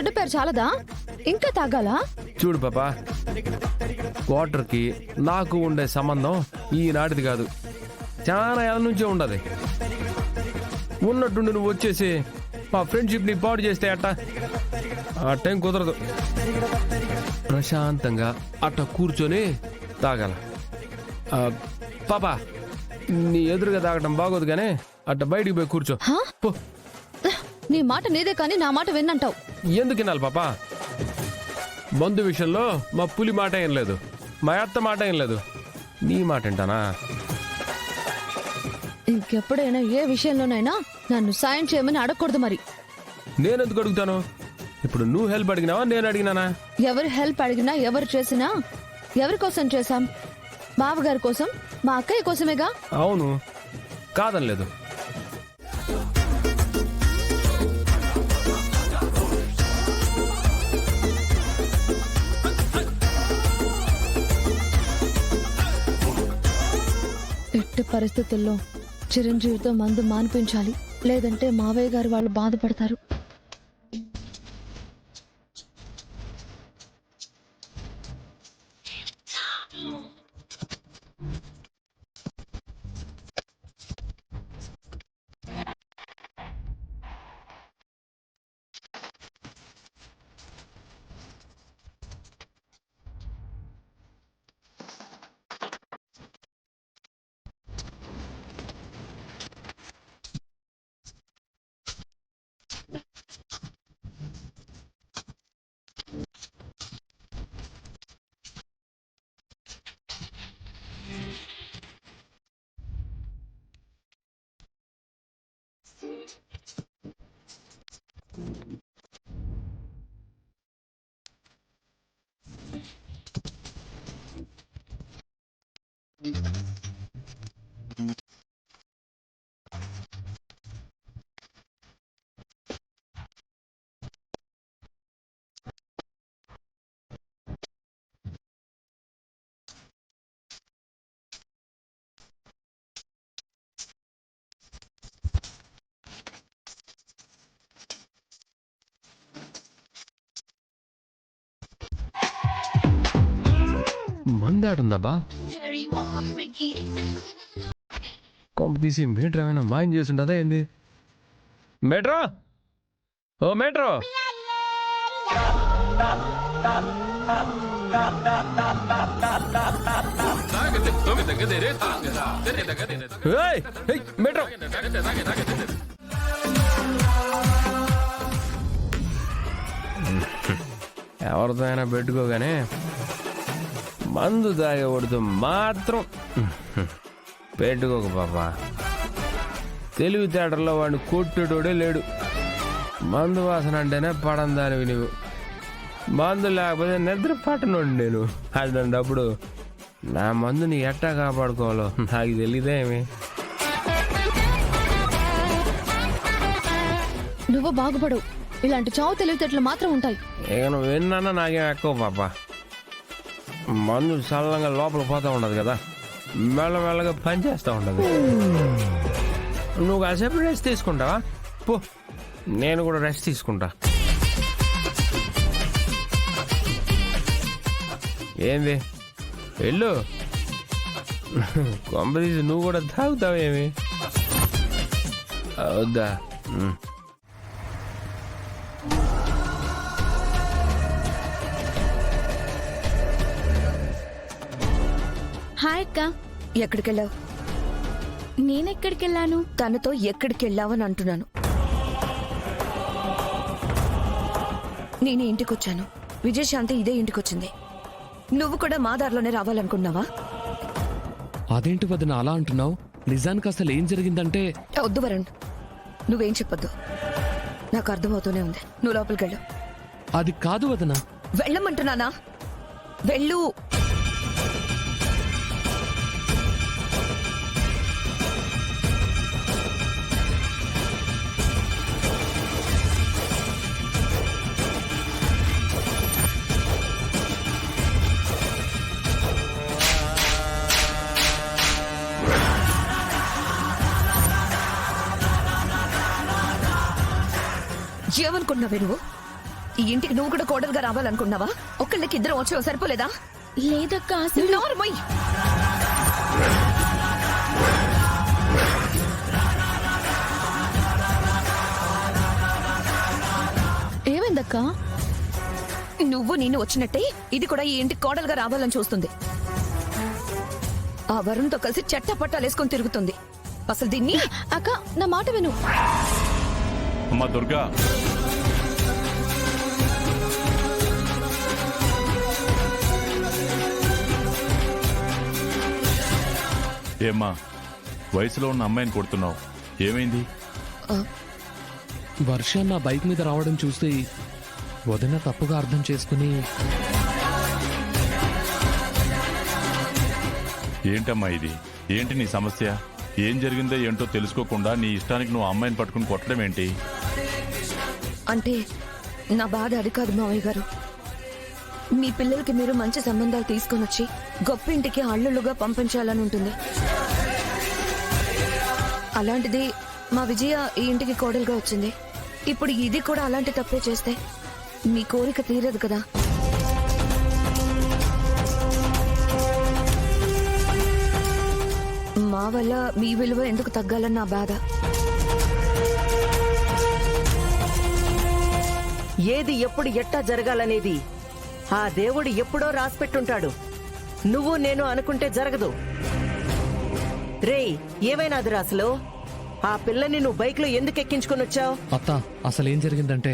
చెడ్డ పేరు చాలదా? ఇంకా తాగాలా? చూడు పాపా, క్వార్టర్కి నాకు ఉండే సంబంధం ఈనాటిది కాదు, చాలా ఏళ్ళ నుంచే ఉండదు. ఉన్నట్టుండి నువ్వు వచ్చేసి మా ఫ్రెండ్షిప్ని పాడు చేస్తే అట్ట ఆ టైం కుదరదు. ప్రశాంతంగా అట్ట కూర్చొని తాగాల. పాపా, నీ ఎదురుగా తాగటం బాగోదు కానీ అట్ట బయటికి పోయి కూర్చో. హా? పో. నీ మాట నీదే కానీ నా మాట విన్నంటావు. ఎందుకు వినాలి పాపా? మందు విషయంలో మా పులి మాట ఏం లేదు, మా అత్త మాట ఏం లేదు, నీ మాట ఏంటానా? ఇంకెప్పుడైనా ఏ విషయంలోనైనా నన్ను సాయం చేయమని అడగకూడదు. మరి నేనెందుకు అడుగుతాను? ఇప్పుడు నువ్వు హెల్ప్ అడిగినావా, నేను అడిగినానా? ఎవరు హెల్ప్ అడిగినా ఎవరు చేసినా ఎవరి కోసం చేశాం? బావగారి కోసం, మా అక్కయ్య కోసమేగా. అవును, కాదనలేదు. ఎట్టి పరిస్థితుల్లో చిరంజీవితో మందు మానిపించాలి, లేదంటే మావయ్య గారు వాళ్ళు బాధపడతారు. మందాడుందబ్బా, కొంప తీసి మీటర్ ఏమైనా మాయం చేసిండదా ఏంది? మెట్రో, ఓ మెట్రో, మెట్రో. ఎవరితో అయినా పెట్టుకోగానే మందు తాగకూడదు మాత్రం పెట్టుకోక పాపా. తెలివితేటల్లో వాడిని కొట్టేటోడే లేడు. మందు వాసన అంటేనే పడందానివి నువ్వు. మందు లేకపోతే నిద్ర పట్టనుండి నేను. అప్పుడు నా మందుని ఎట్టా కాపాడుకోవాలో నాకు తెలియదే ఏమి. నువ్వు బాగుపడవు, ఇలాంటి చావు తెలివితేటలు మాత్రం ఉంటాయి. ఇక నువ్వు విన్నా నాకేం ఎక్కువ పాపా. మందు చల్లంగా లోపల పోతా ఉండదు కదా, మెల్లమెల్లగా పనిచేస్తూ ఉండదు. నువ్వు కాసేపు రెస్ట్ తీసుకుంటావా? పో, నేను కూడా రెస్ట్ తీసుకుంటా. ఏంది వెళ్ళు, కొంపదీసి నువ్వు కూడా తాగుతావేమి? వద్దా? హాయ్ అక్క. ఎక్కడికెళ్ళావు? నేనెక్కడికెళ్ళాను? తనతో ఎక్కడికెళ్ళావని అంటున్నాను. నేను ఇంటికొచ్చాను, విజయశాంతి ఇదే ఇంటికొచ్చింది. నువ్వు కూడా మా దారిలోనే రావాలనుకున్నావా? అదేంటి వదిన అలా అంటున్నావు? నిజానికి అసలు ఏం జరిగిందంటే... వద్దు వరుణ్, నువ్వేం చెప్పొద్దు, నాకు అర్థమవుతూనే ఉంది. నువ్వు లోపలికెళ్ళు. అది కాదు వదిన. వెళ్ళమంటున్నానా? వెళ్ళు. ఏమనుకున్నావే నువ్వు? ఈ ఇంటికి నువ్వు కూడా కోడలుగా రావాలనుకున్నావా? ఒక్కళ్ళకి ఇద్దరు వచ్చావు సరిపోలేదా? లేదక్క అసలు నోర్మోయ్. ఏమైందక్క? నువ్వు నేను వచ్చినట్టే ఇది కూడా ఈ ఇంటికి కోడలుగా రావాలని చూస్తుంది. ఆ వరుణ్తో కలిసి చెట్టపట్టాలేసుకొని తిరుగుతుంది. అసలు దీన్ని అక్క నా మాట విను. అమ్మా దుర్గా, ఏమ్మా వయసులో ఉన్న అమ్మాయిని కొడుతున్నావు, ఏమైంది? వర్ష నా బైక్ మీద రావడం చూసి వదిన తప్పుగా అర్థం చేసుకుని ఏంటమ్మా ఇది? ఏంటి నీ సమస్య? ఏం జరిగిందో ఏంటో తెలుసుకోకుండా నీ ఇష్టానికి నువ్వు అమ్మాయిని పట్టుకుని కొట్టడం ఏంటి? అంటే నా బాధ అది కాదు మావయ్య గారు. మీ పిల్లలకి మీరు మంచి సంబంధాలు తీసుకొని వచ్చి గొప్ప ఇంటికి అల్లుళ్ళుగా పంపించాలని ఉంటుంది. అలాంటిది మా విజయ ఈ ఇంటికి కోడలుగా వచ్చింది. ఇప్పుడు ఇది కూడా అలాంటి తప్పే చేస్తే మీ కోరిక తీరదు కదా. మా వల్ల మీ విలువ ఎందుకు తగ్గాలని నా బాధ. ఏది ఎప్పుడు ఎట్టా జరగాలనేది ఆ దేవుడు ఎప్పుడో రాసిపెట్టుంటాడు. నువ్వు నేను అనుకుంటే జరగదు. రేయ్, ఏమైనాదిరా అసలు? ఆ పిల్లని నువ్వు బైక్ లో ఎందుకు ఎక్కించుకొని వచ్చావు? అత్త అసలేం జరిగిందంటే